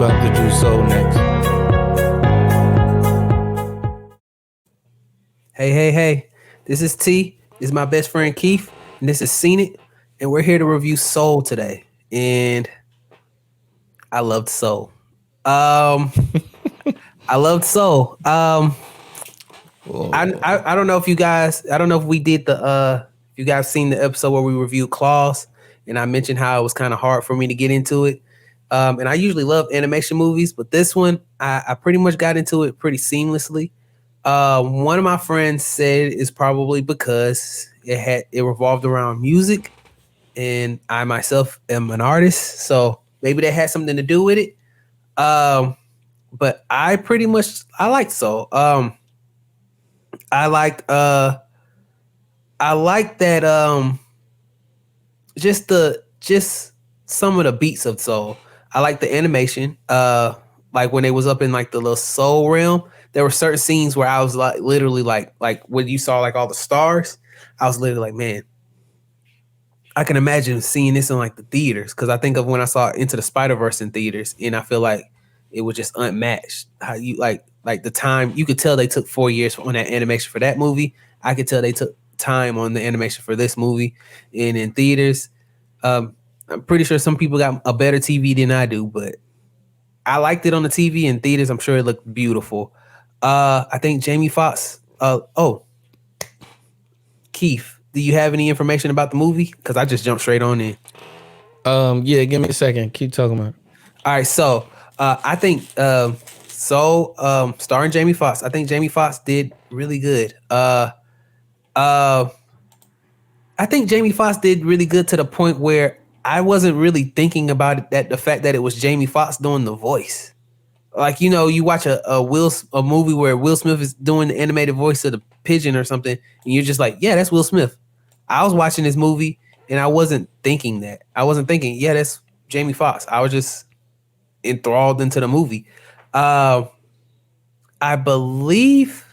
about to do Soul next. Hey. This is T. This is my best friend Keith. And this is Seen It. And we're here to review Soul today. And I loved Soul. I loved Soul. I don't know if you guys, I don't know if we did if you guys seen the episode where we reviewed Claws. And I mentioned how it was kind of hard for me to get into it. And I usually love animation movies, but this one, I pretty much got into it pretty seamlessly. One of my friends said it's probably because it revolved around music, and I myself am an artist, so maybe that had something to do with it. But I liked Soul. I liked I like that just some of the beats of Soul. I like the animation. Like when they was up in like the little Soul realm, there were certain scenes where I was like literally like when you saw like all the stars, I was literally like, man, I can imagine seeing this in like the theaters, because I think of when I saw Into the Spider-Verse in theaters, and I feel like it was just unmatched. How you like the time, you could tell they took 4 years on that animation for that movie. I could tell they took time on the animation for this movie, and in theaters, I'm pretty sure some people got a better TV than I do, but I liked it on the TV. In theaters, I'm sure it looked beautiful. I think Jamie Foxx. Keith, do you have any information about the movie? Because I just jumped straight on in. Yeah, give me a second. Keep talking about it. All right, so I think starring Jamie Foxx. I think Jamie Foxx did really good. I think Jamie Foxx did really good to the point where I wasn't really thinking about it, that the fact that it was Jamie Foxx doing the voice. Like, you know, you watch a movie where Will Smith is doing the animated voice of the pigeon or something, and you're just like, yeah, that's Will Smith. I was watching this movie and I wasn't thinking that. I wasn't thinking, yeah, that's Jamie Foxx. I was just enthralled into the movie. I believe.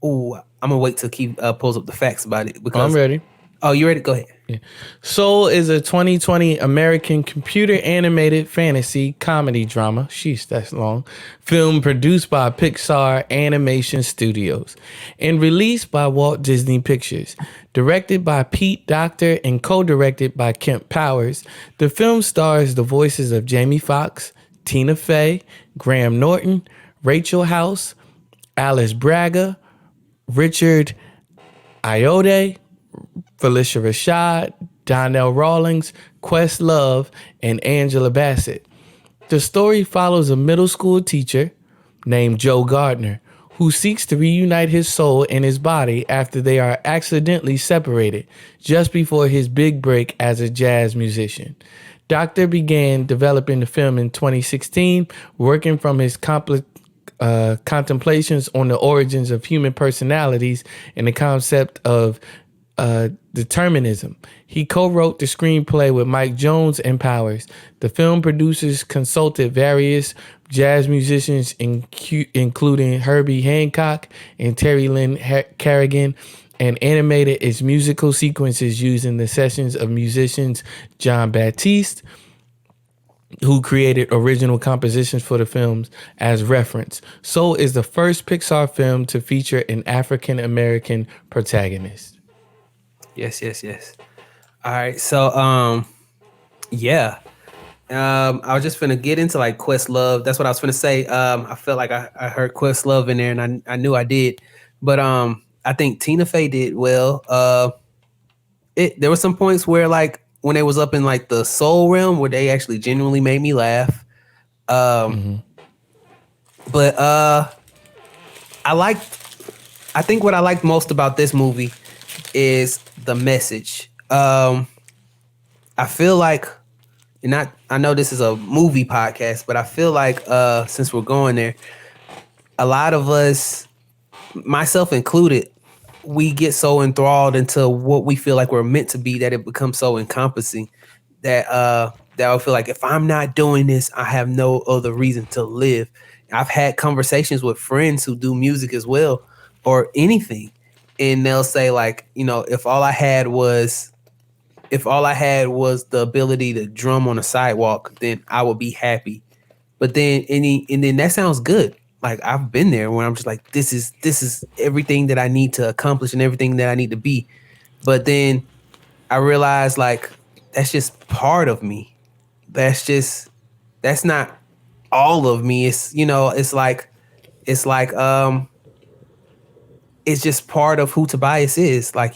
Oh, I'm gonna wait till Keith pulls up the facts about it because I'm ready. Oh, you ready? Go ahead. Yeah. Soul is a 2020 American computer animated fantasy comedy drama. Sheesh, that's long. Film produced by Pixar Animation Studios and released by Walt Disney Pictures. Directed by Pete Docter and co-directed by Kemp Powers, the film stars the voices of Jamie Foxx, Tina Fey, Graham Norton, Rachel House, Alice Braga, Richard Ayoade, Felicia Rashad, Donnell Rawlings, Questlove, and Angela Bassett. The story follows a middle school teacher named Joe Gardner who seeks to reunite his soul and his body after they are accidentally separated just before his big break as a jazz musician. Docter began developing the film in 2016, working from his contemplations on the origins of human personalities and the concept of determinism. He co-wrote the screenplay with Mike Jones and Powers. The film producers consulted various jazz musicians, including Herbie Hancock and Terry Lynn Carrigan, and animated its musical sequences using the sessions of musicians John Batiste, who created original compositions for the films, as reference. Soul is the first Pixar film to feature an African American protagonist. Yes. All right, so yeah. I was just finna get into like Questlove. That's what I was finna say. I felt like I heard Questlove in there, and I knew I did. But I think Tina Fey did well. There were some points where like when they was up in like the soul realm where they actually genuinely made me laugh. But I think what I liked most about this movie is the message. I feel like, I know this is a movie podcast, but I feel like since we're going there, a lot of us, myself included, we get so enthralled into what we feel like we're meant to be that it becomes so encompassing that I feel like if I'm not doing this, I have no other reason to live. I've had conversations with friends who do music as well or anything, and they'll say like, you know, if all I had was the ability to drum on a sidewalk, then I would be happy. But then and then that sounds good. Like I've been there when I'm just like, this is everything that I need to accomplish and everything that I need to be. But then I realized like that's just part of me. That's not all of me. It's it's like it's just part of who Tobias is. Like,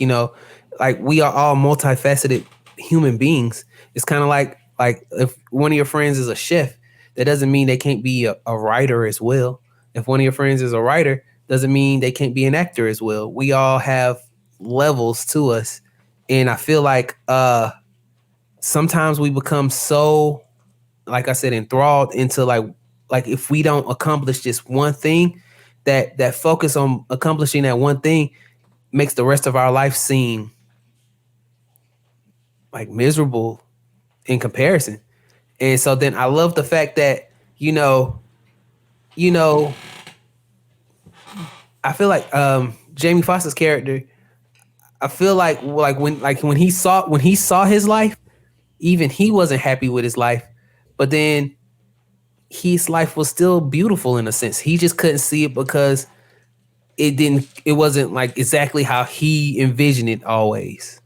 like we are all multifaceted human beings. It's kind of like if one of your friends is a chef, that doesn't mean they can't be a writer as well. If one of your friends is a writer, doesn't mean they can't be an actor as well. We all have levels to us. And I feel like sometimes we become so, like I said, enthralled into like if we don't accomplish just one thing, that focus on accomplishing that one thing makes the rest of our life seem like miserable in comparison. And so then I love the fact that, you know, I feel like Jamie Foxx's character, I feel like when he saw his life, even he wasn't happy with his life. But then his life was still beautiful in a sense. He just couldn't see it because it wasn't like exactly how he envisioned it always.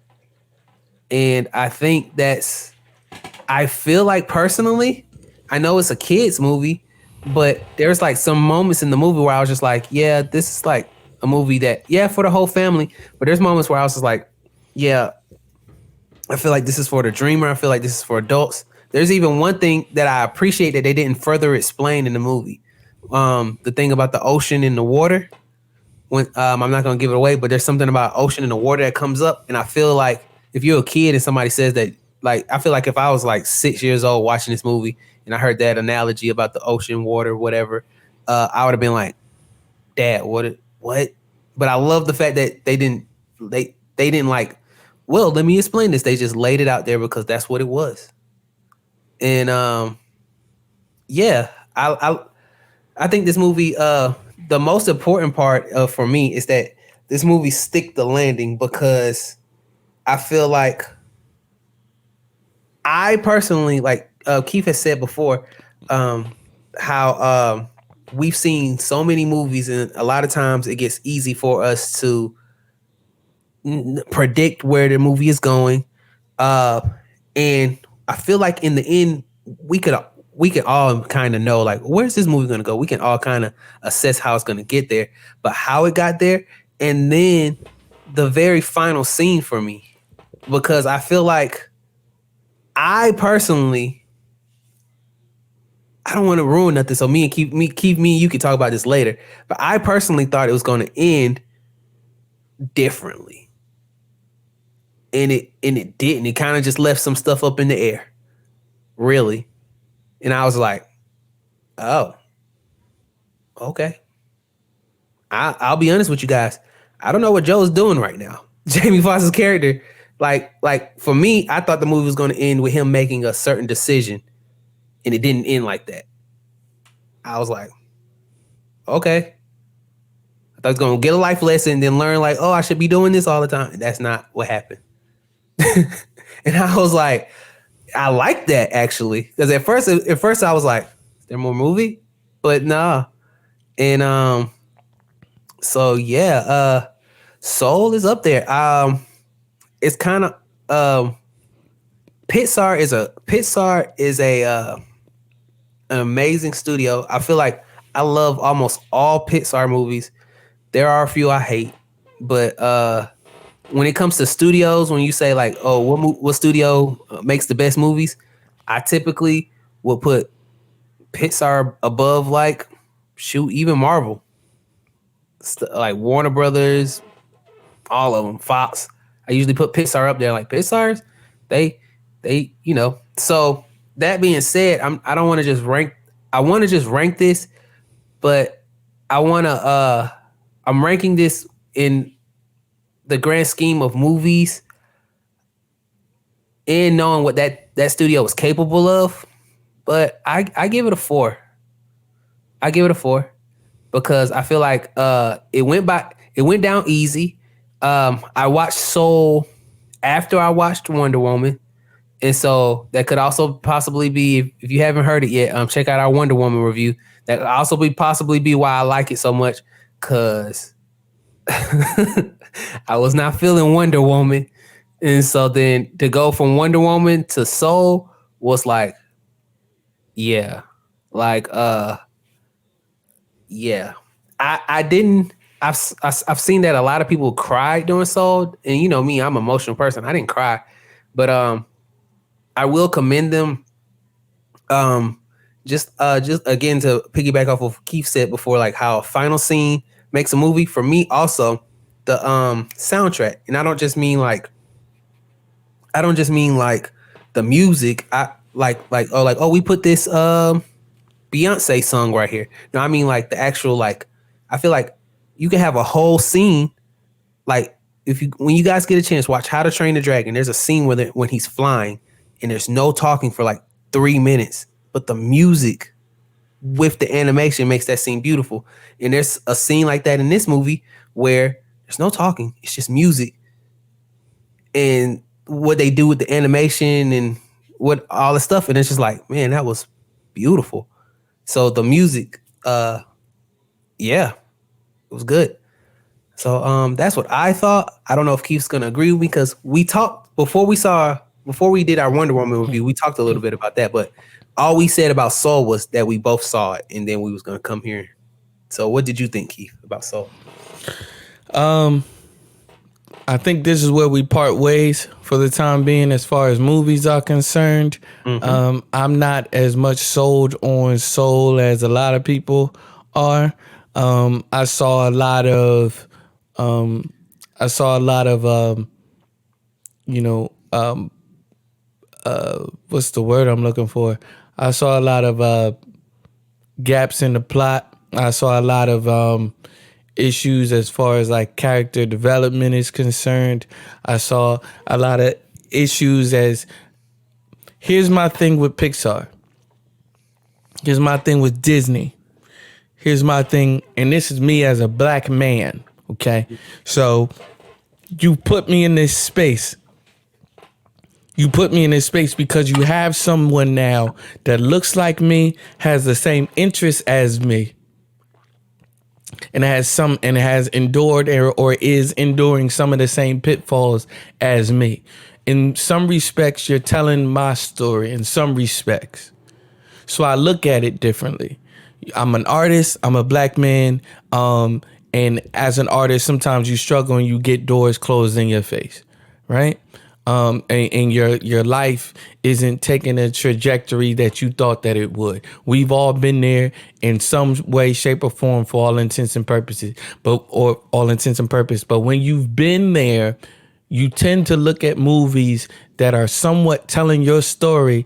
And I think I feel like personally, I know it's a kids movie, but there's like some moments in the movie where I was just like, yeah, this is like a movie that, yeah, for the whole family. But there's moments where I was just like, yeah, I feel like this is for the dreamer. I feel like this is for adults. There's even one thing that I appreciate that they didn't further explain in the movie. The thing about the ocean and the water. When I'm not gonna give it away, but there's something about ocean and the water that comes up, and I feel like if you're a kid and somebody says that, like I feel like if I was like 6 years old watching this movie and I heard that analogy about the ocean, water, whatever, I would have been like, "Dad, what?" But I love the fact that they didn't like, well, let me explain this. They just laid it out there because that's what it was, and yeah, I think this movie, the most important part for me is that this movie stick the landing because I feel like I personally, like Keith has said before, how we've seen so many movies and a lot of times it gets easy for us to predict where the movie is going. Uh, and I feel like in the end, we could we can all kind of know like where's this movie going to go. We can all kind of assess how it's going to get there, but how it got there, and then the very final scene for me, because I feel like I personally, I don't want to ruin nothing. So me and you can talk about this later. But I personally thought it was going to end differently, and it didn't. It kind of just left some stuff up in the air, really. And I was like, oh, okay. I'll be honest with you guys. I don't know what Joe's doing right now. Jamie Foxx's character, like for me, I thought the movie was going to end with him making a certain decision, and it didn't end like that. I was like, okay. I thought I was going to get a life lesson, then learn like, oh, I should be doing this all the time. That's not what happened. And I was like, I like that actually, because at first I was like, is there more movie? But nah. And so yeah, Soul is up there. It's kind of Pixar is a an amazing studio. I feel like I love almost all Pixar movies. There are a few I hate, but when it comes to studios, when you say like, oh, what studio makes the best movies, I typically will put Pixar above like shoot even Marvel, like Warner Brothers, all of them, Fox. I usually put Pixar up there. Like Pixar's, they So that being said, I don't want to just rank. I want to just rank this, but I want to. I'm ranking this in the grand scheme of movies and knowing what that studio was capable of. But I give it a 4. I give it a 4 because I feel like it went down easy. I watched Soul after I watched Wonder Woman, And so that could also possibly be, if you haven't heard it yet, check out our Wonder Woman review. That could also be possibly be why I like it so much, cause I was not feeling Wonder Woman. And so then to go from Wonder Woman to Soul was like, yeah. Like yeah. I didn't I've seen that a lot of people cried during Soul, and you know me, I'm an emotional person. I didn't cry. But I will commend them. Just again to piggyback off of what Keith said before, like how a final scene makes a movie. For me, also the soundtrack, and I don't just mean like the music. I like we put this Beyonce song right here. No, I mean like the actual like. I feel like you can have a whole scene like if you when you guys get a chance, watch How to Train the Dragon. There's a scene when he's flying and there's no talking for like 3 minutes, but the music with the animation makes that scene beautiful. And there's a scene like that in this movie where there's no talking, it's just music. And what they do with the animation and what all the stuff, and it's just like, man, that was beautiful. So the music, yeah, it was good. So that's what I thought. I don't know if Keith's gonna agree with me because we talked before we did our Wonder Woman review. We talked a little bit about that, but all we said about Soul was that we both saw it, and then we was gonna come here. So what did you think, Keith, about Soul? I think this is where we part ways for the time being as far as movies are concerned. I'm not as much sold on Soul as a lot of people are. I saw a lot of you know, what's the word I'm looking for? I saw a lot of gaps in the plot. I saw a lot of issues as far as like character development is concerned. I saw a lot of issues as here's my thing with Pixar. Here's my thing with Disney. Here's my thing, and this is me as a black man, okay? So you put me in this space. You put me in this space because you have someone now that looks like me, has the same interests as me, and has endured or is enduring some of the same pitfalls as me. In some respects, you're telling my story in some respects. So I look at it differently. I'm an artist, I'm a black man, and as an artist, sometimes you struggle and you get doors closed in your face, right? And your life isn't taking a trajectory that you thought that it would. We've all been there in some way, shape, or form for all intents and purposes. But when you've been there, you tend to look at movies that are somewhat telling your story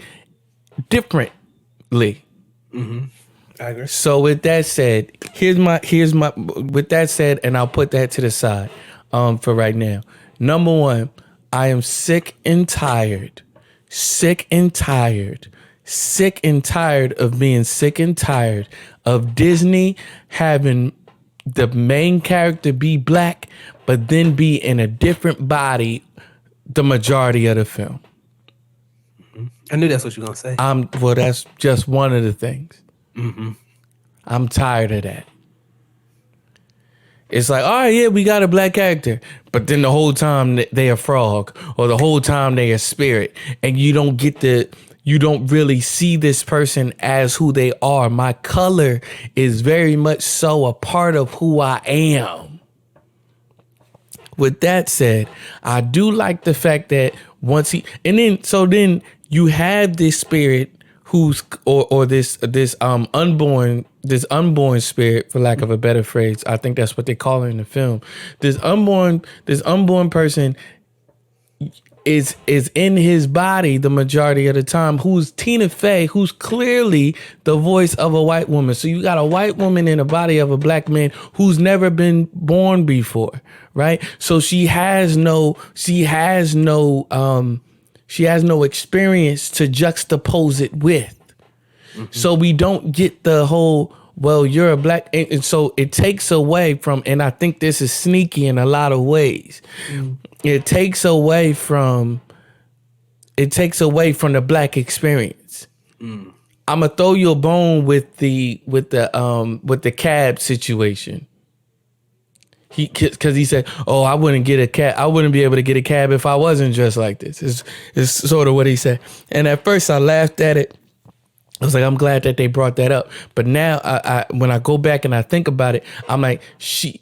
differently. I agree. So with that said, with that said, and I'll put that to the side for right now. Number one, I am sick and tired of being sick and tired of Disney having the main character be black, but then be in a different body the majority of the film. I knew that's what you were gonna say. Well, that's just one of the things. I'm tired of that. It's like, all right, yeah, we got a black character, but then the whole time they a frog, or the whole time they a spirit, and you don't really see this person as who they are. My color is very much so a part of who I am. With that said, I do like the fact that then you have this spirit who's or this unborn spirit, for lack of a better phrase. I think that's what they call it in the film. This unborn person is in his body the majority of the time, who's Tina Fey, who's clearly the voice of a white woman. So you got a white woman in the body of a black man who's never been born before, right? So she has no experience to juxtapose it with. So we don't get the whole, well, you're a black, and so it takes away from, and I think this is sneaky in a lot of ways. It takes away from it takes away from the black experience. I'm gonna throw you a bone with the cab situation. Because he said, "Oh, I wouldn't get a cab. I wouldn't be able to get a cab if I wasn't dressed like this." Is sort of what he said. And at first, I laughed at it. I was like, I'm glad that they brought that up. But now, I when I go back and I think about it, I'm like, she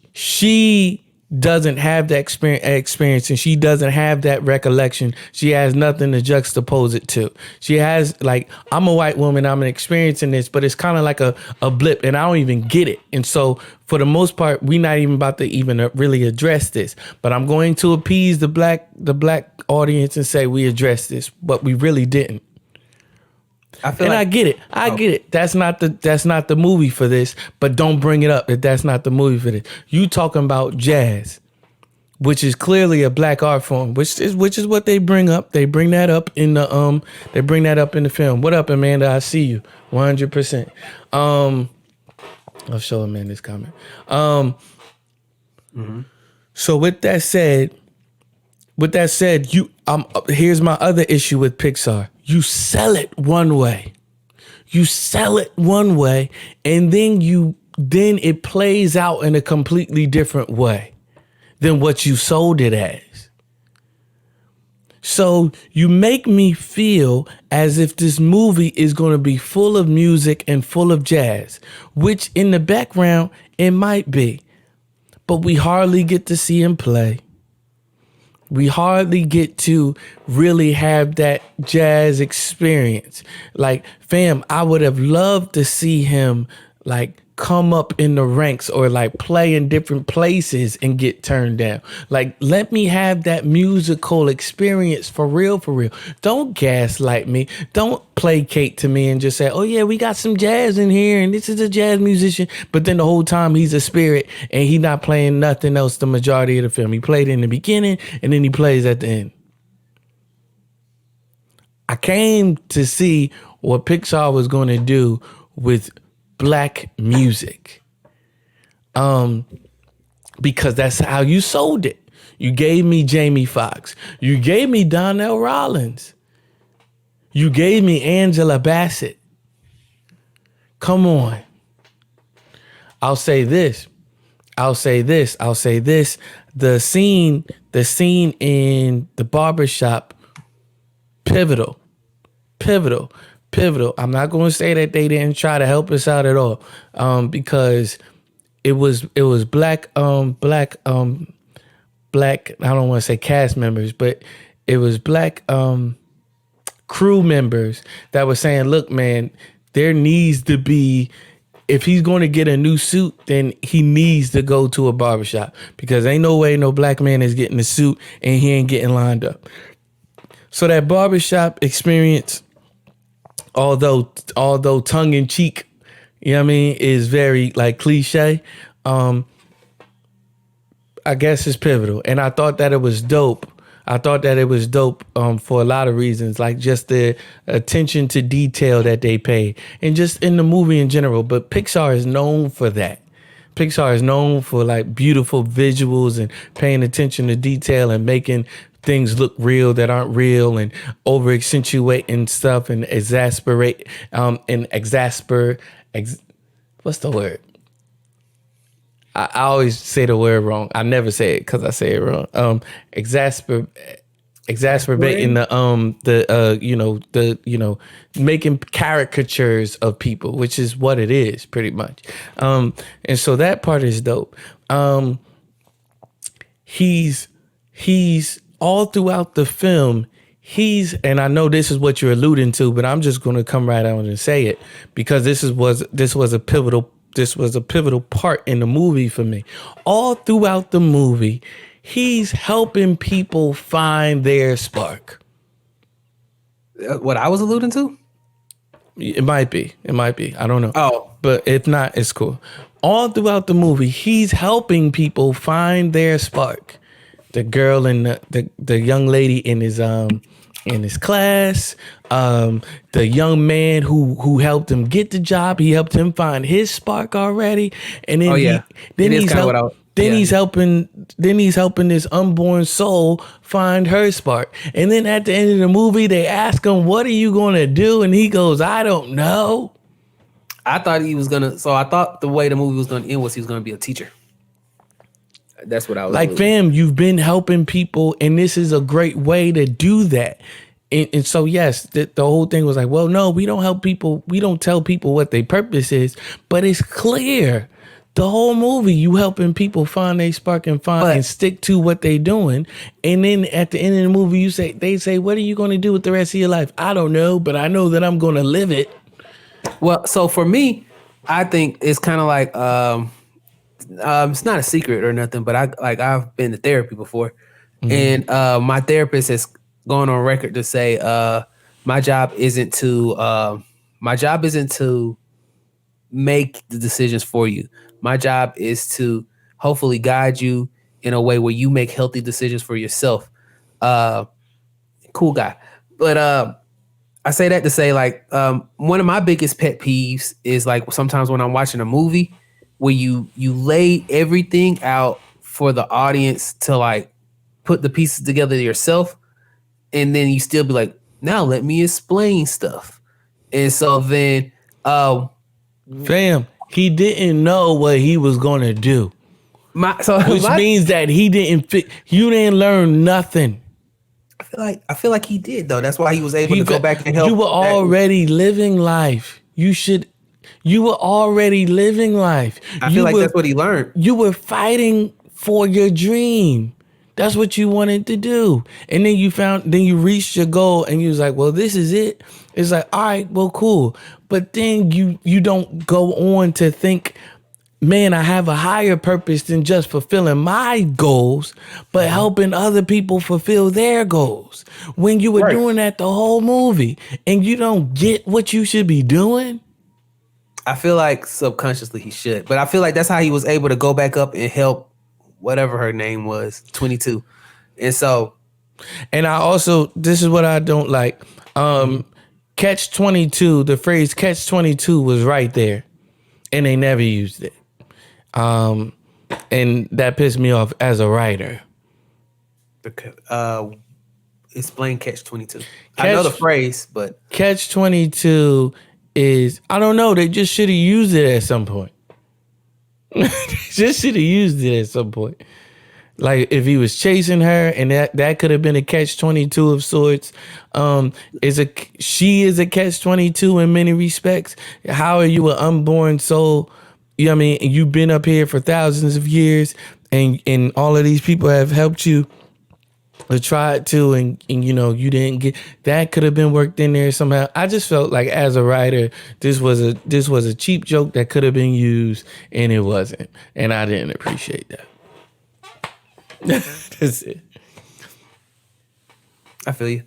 doesn't have that experience, and she doesn't have that recollection. She has nothing to juxtapose it to. She has, like, I'm a white woman, I'm experiencing this, but it's kind of like a blip, and I don't even get it. And so for the most part, we're not even about to even really address this. But I'm going to appease the black audience and say we addressed this, but we really didn't. I get it. I get it. That's not the movie for this. But don't bring it up that that's not the movie for this. You talking about jazz, which is clearly a black art form, which is what they bring up. They bring that up in the film. What up, Amanda? I see you 100%. I'll show Amanda's comment. So with that said, here's my other issue with Pixar. You sell it one way. And then it plays out in a completely different way than what you sold it as. So you make me feel as if this movie is going to be full of music and full of jazz, which in the background it might be, but we hardly get to see him play. We hardly get to really have that jazz experience. Like, fam, I would have loved to see him like come up in the ranks or like play in different places and get turned down. Like, let me have that musical experience for real, for real. Don't gaslight me. Don't placate to me and just say, oh yeah, we got some jazz in here and this is a jazz musician. But then the whole time he's a spirit and he not playing nothing else the majority of the film. He played in the beginning and then he plays at the end. I came to see what Pixar was going to do with black music, because that's how you sold it. You gave me Jamie Foxx. You gave me Donnell Rollins. You gave me Angela Bassett. Come on. I'll say this. The scene in the barber shop, pivotal. I'm not going to say that they didn't try to help us out at all, because it was black. I don't want to say cast members, but it was black crew members that were saying, "Look, man, there needs to be. If he's going to get a new suit, then he needs to go to a barbershop, because ain't no way no black man is getting a suit and he ain't getting lined up." So that barbershop experience, although tongue in cheek, you know what I mean, is very like cliche, I guess it's pivotal. And I thought that it was dope. For a lot of reasons, like just the attention to detail that they pay and just in the movie in general. But Pixar is known for that. Pixar is known for like beautiful visuals and paying attention to detail and making things look real that aren't real and over accentuating stuff and what's the word? I always say the word wrong. I never say it because I say it wrong. Exacerbating making caricatures of people, which is what it is pretty much. And so that part is dope. He's all throughout the film. And I know this is what you're alluding to, but I'm just going to come right out and say it because this was a pivotal part in the movie for me. All throughout the movie, he's helping people find their spark. What I was alluding to? It might be. I don't know. Oh. But if not, it's cool. All throughout the movie, he's helping people find their spark. The girl and the young lady in his class, the young man who helped him get the job, he helped him find his spark already, and then Then Yeah. he's helping this unborn soul find her spark. And then at the end of the movie, they ask him, "What are you gonna do?" And he goes, "I don't know." I thought he was gonna. So I thought the way the movie was gonna end was he was gonna be a teacher. That's what I was. Like, fam, you've been helping people, and this is a great way to do that. And so, yes, the whole thing was like, well, no, we don't help people. We don't tell people what their purpose is, but it's clear. The whole movie, you helping people find their spark and and stick to what they doing. And then at the end of the movie, they say, what are you going to do with the rest of your life? I don't know, but I know that I'm going to live it. Well, so for me, I think it's kind of like it's not a secret or nothing, but I've been to therapy before, and my therapist has gone on record to say my job isn't to make the decisions for you. My job is to hopefully guide you in a way where you make healthy decisions for yourself. Cool guy, but I say that to say like one of my biggest pet peeves is like sometimes when I'm watching a movie where you lay everything out for the audience to like put the pieces together yourself, and then you still be like, now let me explain stuff. And so then fam, he didn't know what he was gonna do. Which means that he didn't fit. You didn't learn nothing. I feel like he did though. That's why he was able to go back and help. You were already living life. You were already living life. I feel like that's what he learned. You were fighting for your dream. That's what you wanted to do. And then you reached your goal and you was like, well, this is it. It's like, all right, well, cool. But then you don't go on to think, man, I have a higher purpose than just fulfilling my goals, but helping other people fulfill their goals. When you were doing that the whole movie and you don't get what you should be doing. I feel like subconsciously he should, but I feel like that's how he was able to go back up and help whatever her name was, 22. And so. And I also, this is what I don't like. Catch 22, the phrase catch 22 was right there and they never used it. And that pissed me off as a writer. Explain catch 22. I know the phrase, but catch 22 is, I don't know, they just should have used it at some point. Just should have used it at some point. Like if he was chasing her, and that could have been a catch 22 of sorts. She is a catch 22 in many respects. How are you an unborn soul? You know what I mean? And you've been up here for thousands of years, and all of these people have helped you to try it too, and you know you didn't get that. Could have been worked in there somehow. I just felt like as a writer, this was a cheap joke that could have been used, and it wasn't, and I didn't appreciate that. That's it. I feel you.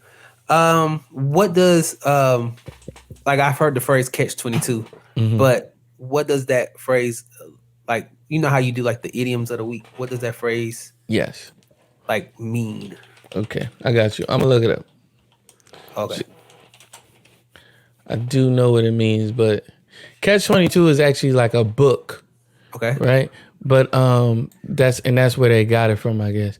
What does like I've heard the phrase catch 22, but what does that phrase like? You know how you do like the idioms of the week. What does that phrase? Yes. Like mean? Okay, I got you. I'm gonna look it up. Okay. I do know what it means, but catch 22 is actually like a book. Okay. Right. But that's where they got it from, I guess.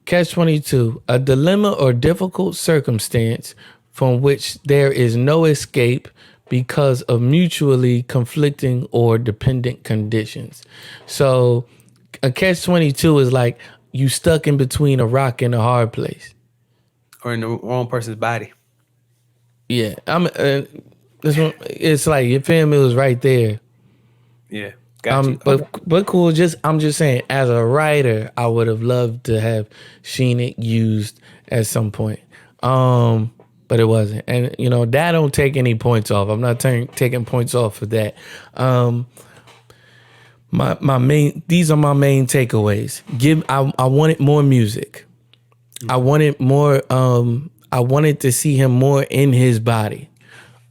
Catch 22, a dilemma or difficult circumstance from which there is no escape because of mutually conflicting or dependent conditions. So a catch 22 is like you stuck in between a rock and a hard place. Or in the wrong person's body. Yeah. It's like your family was right there. Yeah. Got you. But cool. I'm just saying, as a writer, I would have loved to have seen it used at some point, but it wasn't. And you know that don't take any points off. I'm not taking points off for that. These are my main takeaways. I wanted more music. I wanted more. I wanted to see him more in his body.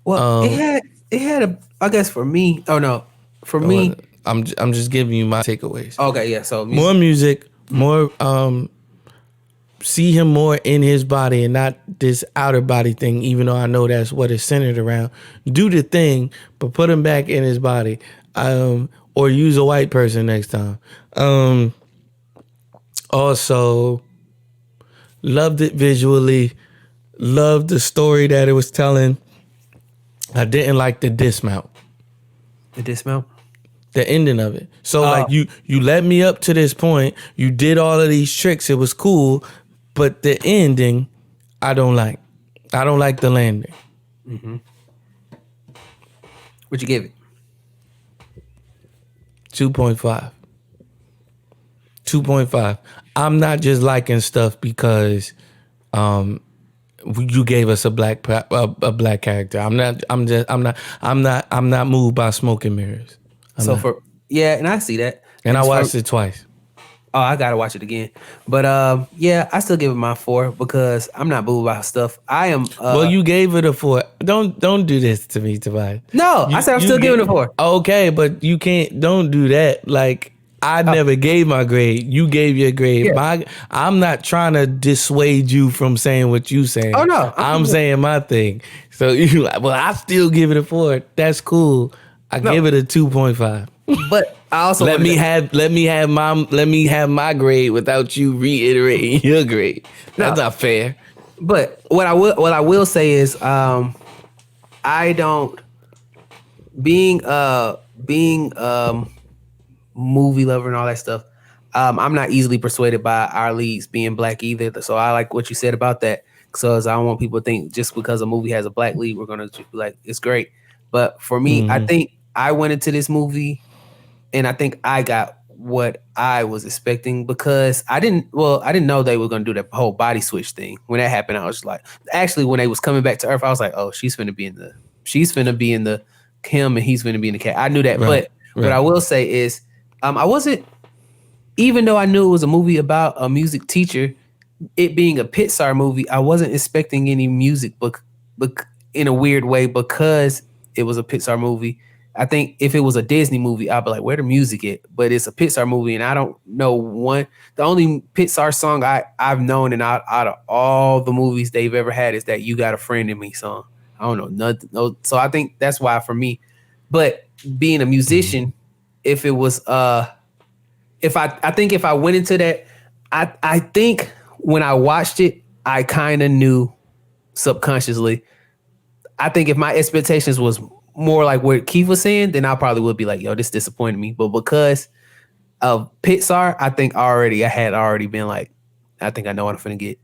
Well, it had a. I guess for me. Oh no, for me. I'm just giving you my takeaways. Okay, yeah. So more music, more see him more in his body and not this outer body thing. Even though I know that's what it's centered around. Do the thing, but put him back in his body. or use a white person next time. Also, loved it visually. Loved the story that it was telling. I didn't like the dismount. The dismount. The ending of it. So Oh, like you led me up to this point. You did all of these tricks. It was cool, but the ending, I don't like. I don't like the landing. what'd you give it? 2.5. 2.5. I'm not just liking stuff because you gave us a black character. I'm not moved by smoke and mirrors. So for and I see that. And I it's watched it twice. Oh, I gotta watch it again. But yeah, I still give it my 4 because I'm not moved by stuff. I am. Well, you gave it a 4. Don't do this to me, Tobias. No, I said I'm still giving it a 4. Okay, but you can't. Don't do that. Like I never gave my grade. You gave your grade. Yeah. I'm not trying to dissuade you from saying what you saying. Oh, no. I'm saying my thing. So you like, well, I still give it a 4. That's cool. I give it a 2.5. But I also let me have my grade without you reiterating your grade. That's not fair. But what I will say is I don't being movie lover and all that stuff. I'm not easily persuaded by our leads being black either. So I like what you said about that. So I don't want people to think just because a movie has a black lead, we're gonna be like it's great. But for me, I think I went into this movie and I think I got what I was expecting because I didn't know they were gonna do that whole body switch thing. When that happened, I was just like, actually, when they was coming back to Earth, I was like, oh, she's finna be in the him and he's finna be in the cat. I knew that, but what I will say is, I wasn't, even though I knew it was a movie about a music teacher, it being a Pixar movie, I wasn't expecting any music book in a weird way because it was a Pixar movie. I think if it was a Disney movie, I'd be like, where the music at? But it's a Pixar movie, and I don't know one. The only Pixar song I've known and out of all the movies they've ever had is that "You Got a Friend in Me" song. I don't know nothing. No, so I think that's why for me. But being a musician, if it was if I think if I went into that, I think when I watched it, I kind of knew subconsciously. I think if my expectations was more like what Keith was saying, then I probably would be like, yo, this disappointed me. But because of Pixar, I think I had already been like, I think I know what I'm finna get.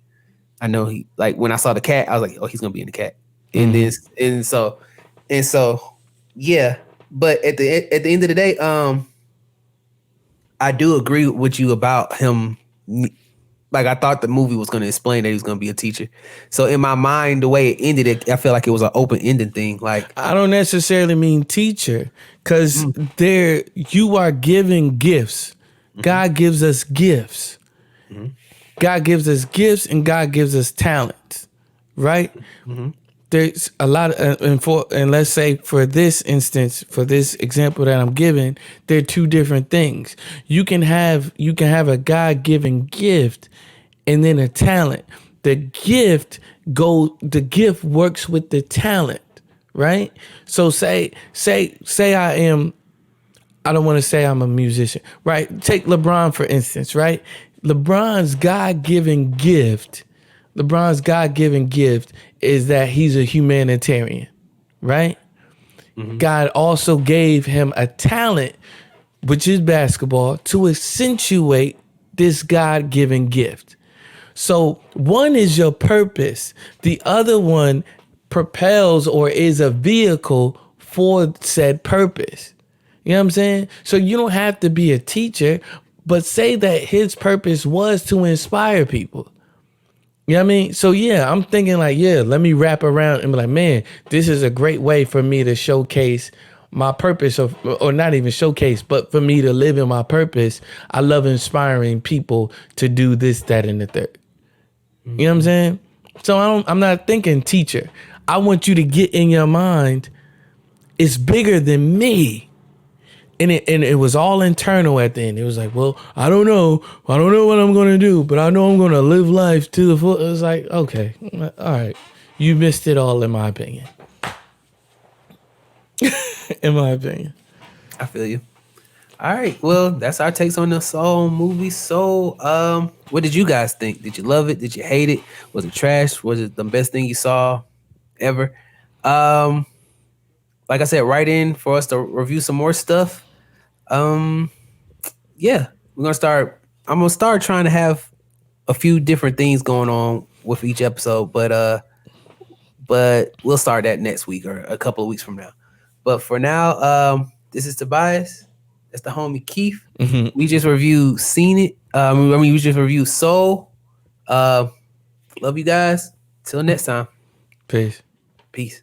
I know he, like when I saw the cat, I was like, oh, he's gonna be in the cat. And this and so yeah. But at the end of the day, I do agree with you about him. Like I thought the movie was going to explain that he was going to be a teacher. So in my mind, the way it ended, I feel like it was an open ending thing. Like I don't necessarily mean teacher, because you are giving gifts. God gives us gifts. God gives us gifts, and God gives us talents. Right? There's a lot of, and let's say for this instance, for this example that I'm giving, they're two different things. You can have a God-given gift and then a talent. The gift works with the talent, right? So say I don't want to say I'm a musician, right? Take LeBron for instance, right? LeBron's God-given gift is that he's a humanitarian, right? God also gave him a talent, which is basketball, to accentuate this God-given gift. So one is your purpose. The other one propels or is a vehicle for said purpose. You know what I'm saying? So you don't have to be a teacher, but say that his purpose was to inspire people. You know what I mean? So yeah, I'm thinking like, yeah, let me wrap around and be like, man, this is a great way for me to showcase my purpose or not even showcase, but for me to live in my purpose. I love inspiring people to do this, that, and the third. You know what I'm saying? So I'm not thinking teacher. I want you to get in your mind, it's bigger than me. And it was all internal at the end. It was like, well, I don't know what I'm going to do, but I know I'm going to live life to the full. It was like, okay, all right. You missed it all in my opinion. In my opinion. I feel you. All right. Well, that's our takes on the Soul movie. So, what did you guys think? Did you love it? Did you hate it? Was it trash? Was it the best thing you saw ever? Um, like I said, write in for us to review some more stuff. Um, yeah, we're gonna start. I'm gonna start trying to have a few different things going on with each episode, but we'll start that next week or a couple of weeks from now. But for now, this is Tobias. That's the homie Keith. We just reviewed Seen It. We just reviewed Soul. Love you guys. Till next time. Peace. Peace.